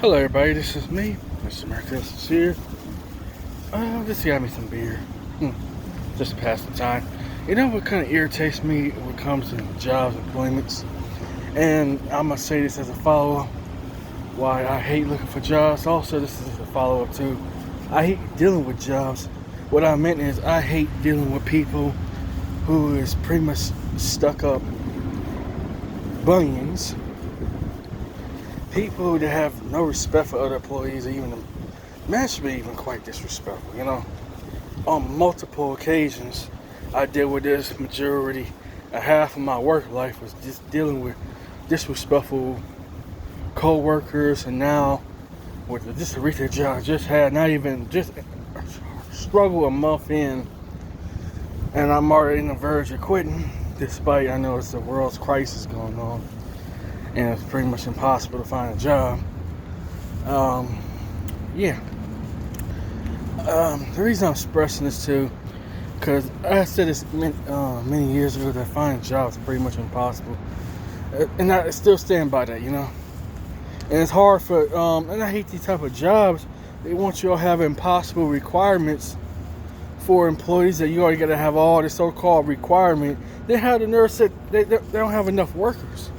Hello everybody, this is me, Mr Martell Sincere. Just got me some beer. Just to pass the time. You know what kind of irritates me when it comes to jobs, employments? And I'm going to say this as a follow-up. Why I hate looking for jobs. Also, this is a follow-up too. I hate dealing with jobs. What I meant is I hate dealing with people who is pretty much stuck up bunions. People that have no respect for other employees, even man should be even quite disrespectful, On multiple occasions, I deal with this majority. Half of my work life was just dealing with disrespectful co-workers, and now with just a retail job I just had, not even just struggle a month in, and I'm already on the verge of quitting, despite I know it's the world's crisis going on. And it's pretty much impossible to find a job. The reason I'm expressing this too, because I said this many years ago, that finding jobs is pretty much impossible. And I still stand by that, And it's hard for, and I hate these type of jobs. They want you to have impossible requirements for employees that you already got to have all the so-called requirement. They have the nerve that they don't have enough workers.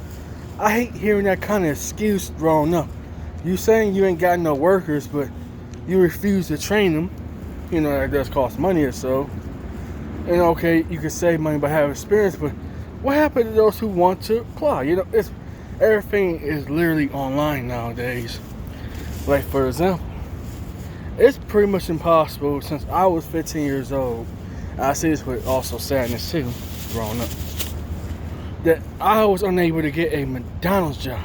I hate hearing that kind of excuse thrown up. You saying you ain't got no workers, but you refuse to train them. That does cost money or so. And okay, you can save money by having experience, but what happened to those who want to apply? Everything is literally online nowadays. Like, for example, it's pretty much impossible since I was 15 years old. I see this with also sadness too, growing up, that I was unable to get a McDonald's job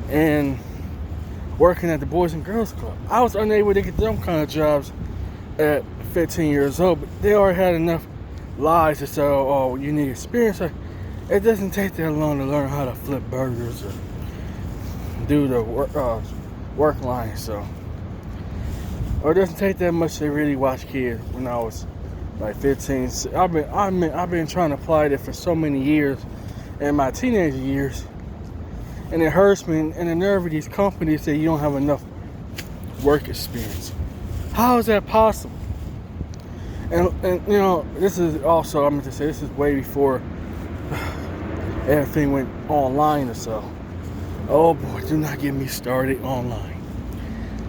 and working at the Boys and Girls Club. I was unable to get them kind of jobs at 15 years old, but they already had enough lies to say, oh, you need experience. It doesn't take that long to learn how to flip burgers or do the work line, or it doesn't take that much to really watch kids. When I was like 15, I've been trying to apply it for so many years in my teenage years, and it hurts me. And the nerve of these companies say you don't have enough work experience. How is that possible? And this is also, I'm going to say, this is way before everything went online or so. Oh boy, do not get me started online.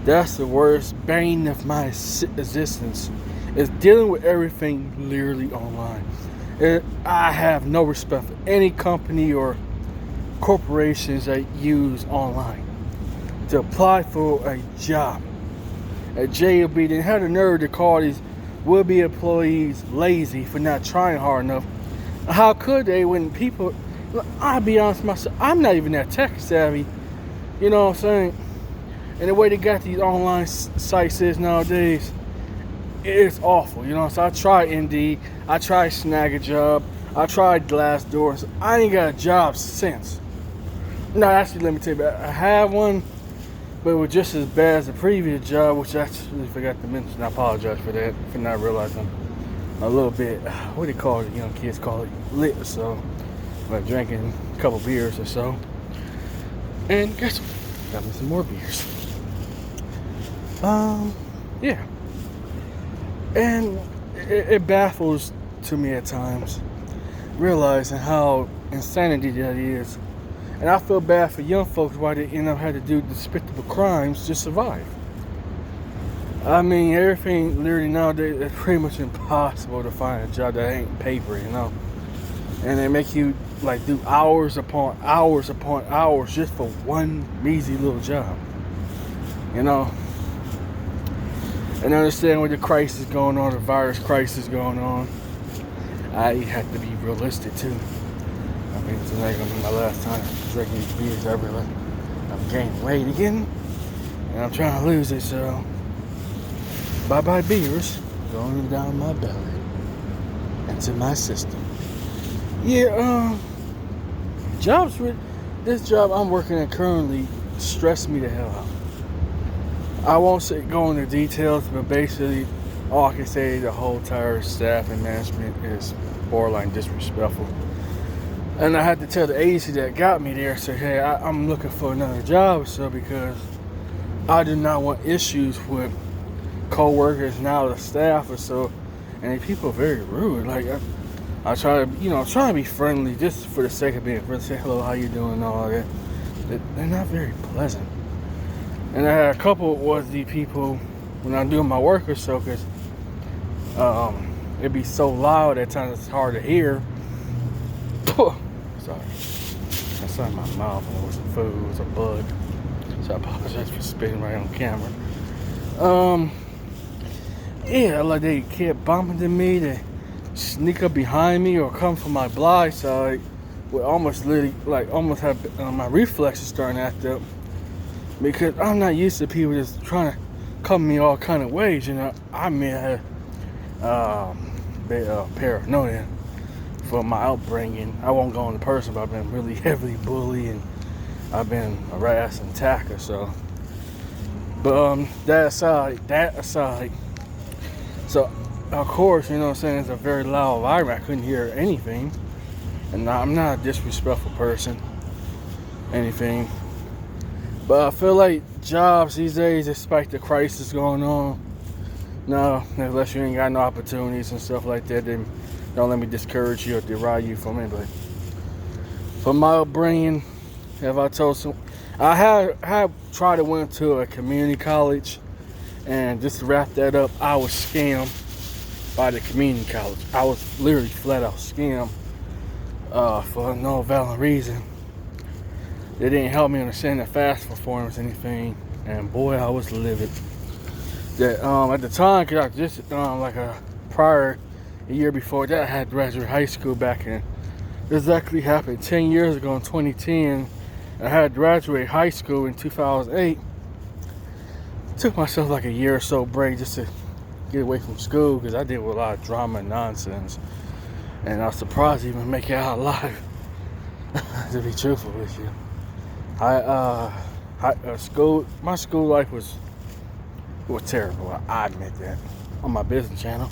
That's the worst bane of my existence, is dealing with everything literally online. I have no respect for any company or corporations that use online to apply for a job. At JOB, they had the nerve to call these would-be employees lazy for not trying hard enough. How could they, when people, I'll be honest with myself, I'm not even that tech savvy, you know what I'm saying? And the way they got these online sites is nowadays, it's awful, So I tried Indeed, I tried Snag a Job, I tried Glassdoor. So I ain't got a job since. No, actually, let me tell you, I have one, but it was just as bad as the previous job, which I actually forgot to mention. I apologize for that, for not realizing a little bit, what do you call it? Kids call it lit or so, like drinking a couple beers or so. And guess what? Got me some more beers. Yeah. And it baffles to me at times, realizing how insanity that is. And I feel bad for young folks why they had to do despicable crimes to survive. I mean, everything literally nowadays, it's pretty much impossible to find a job that ain't paper, And they make you like do hours upon hours upon hours just for one measly little job, And I understand with the crisis going on, the virus crisis going on, I have to be realistic too. I mean, tonight gonna be my last time drinking these beers ever. I'm gaining weight again, and I'm trying to lose it. So, bye beers, going down my belly into my system. Yeah, this job I'm working at currently stress me the hell out. I won't go into details, but basically, all I can say, the whole entire staff and management is borderline disrespectful. And I had to tell the agency that got me there, say, hey, I'm looking for another job, so because I do not want issues with co-workers, now the staff or so, and the people are very rude. Like I try to, try to be friendly just for the sake of being friendly. Say hello, how you doing, and all that. They're not very pleasant. And I had a couple was the people when I'm doing my work or so, because it'd be so loud at times it's hard to hear. Sorry, that's not my mouth. It wasn't food. It was a bug. So I apologize for spitting right on camera. Yeah, like they kept bumping into me. They sneak up behind me or come from my blind side. Would almost literally, almost have my reflexes starting to act up, because I'm not used to people just trying to come me all kind of ways. I may have paranoia for my upbringing. I won't go on the person, but I've been really heavily bullied and I've been harassed and attacked. So, but that aside. So, of course, it's a very loud environment. I couldn't hear anything. And I'm not a disrespectful person, anything. But I feel like jobs these days, despite the crisis going on, no, unless you ain't got no opportunities and stuff like that, then don't let me discourage you or deride you from it. But from my upbringing, I had tried to went to a community college, and just to wrap that up, I was scammed by the community college. I was literally flat out scammed for no valid reason. They didn't help me understand the FAFSA performance or anything, and boy, I was livid. That at the time, cause I just a year before that, I had graduated high school back in. This actually happened 10 years ago in 2010. I had graduated high school in 2008. Took myself like a year or so break just to get away from school, because I deal with a lot of drama and nonsense, and I was surprised to even make it out alive. To be truthful with you, my school life was terrible. I admit that on my business channel.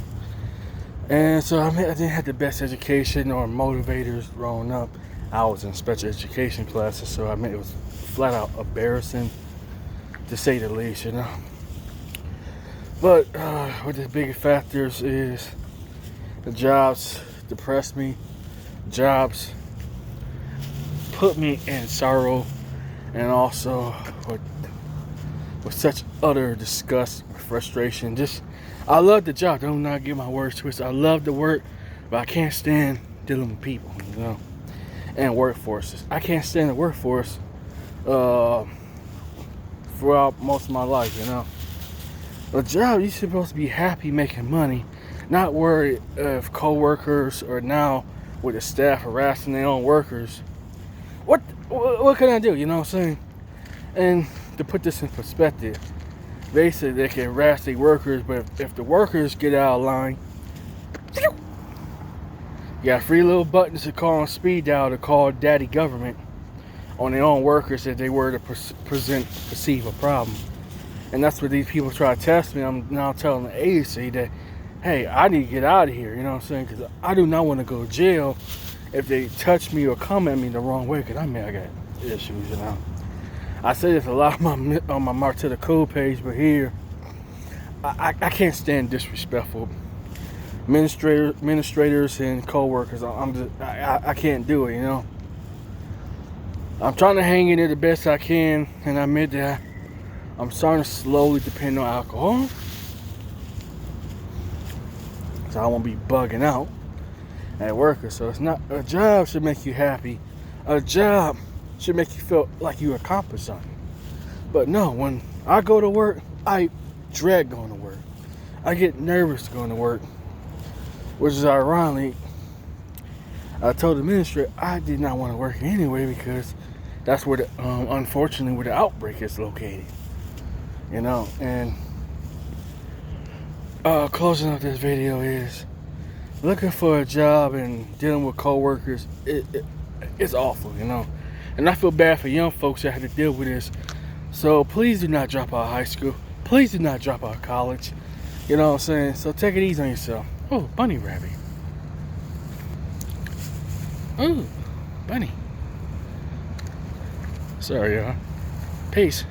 And so I didn't have the best education or motivators growing up. I was in special education classes, so it was flat out embarrassing, to say the least, But what the biggest factors is the jobs depressed me. Jobs put me in sorrow, and also with such utter disgust, frustration. I love the job. Don't not get my words twisted. I love the work, but I can't stand dealing with people, and workforces. I can't stand the workforce throughout most of my life, A job, you're supposed to be happy making money, not worried if co-workers or now with the staff harassing their own workers. What can I do, you know what I'm saying? And to put this in perspective, basically they can harass their workers, but if the workers get out of line, you got 3 little buttons to call on speed dial to call daddy government on their own workers if they were to perceive a problem. And that's what these people try to test me. I'm now telling the agency that, hey, I need to get out of here, you know what I'm saying? Because I do not want to go to jail if they touch me or come at me the wrong way, because I got issues, I say this a lot on my Martell Sincere page, but here, I can't stand disrespectful administrators and co-workers. I can't do it, I'm trying to hang in there the best I can, and I admit that I'm starting to slowly depend on alcohol, so I won't be bugging out at work. So it's not, a job should make you happy. A job should make you feel like you accomplished something. But no, when I go to work, I dread going to work. I get nervous going to work, which is ironic. I told the administrator I did not want to work anyway, because that's where unfortunately where the outbreak is located. And closing up this video is looking for a job and dealing with co-workers. It's awful, and I feel bad for young folks that have to deal with this. So please do not drop out of high school. Please do not drop out of college. You know what I'm saying? So take it easy on yourself. Oh, bunny rabbit. Oh, bunny. Sorry, y'all. Peace.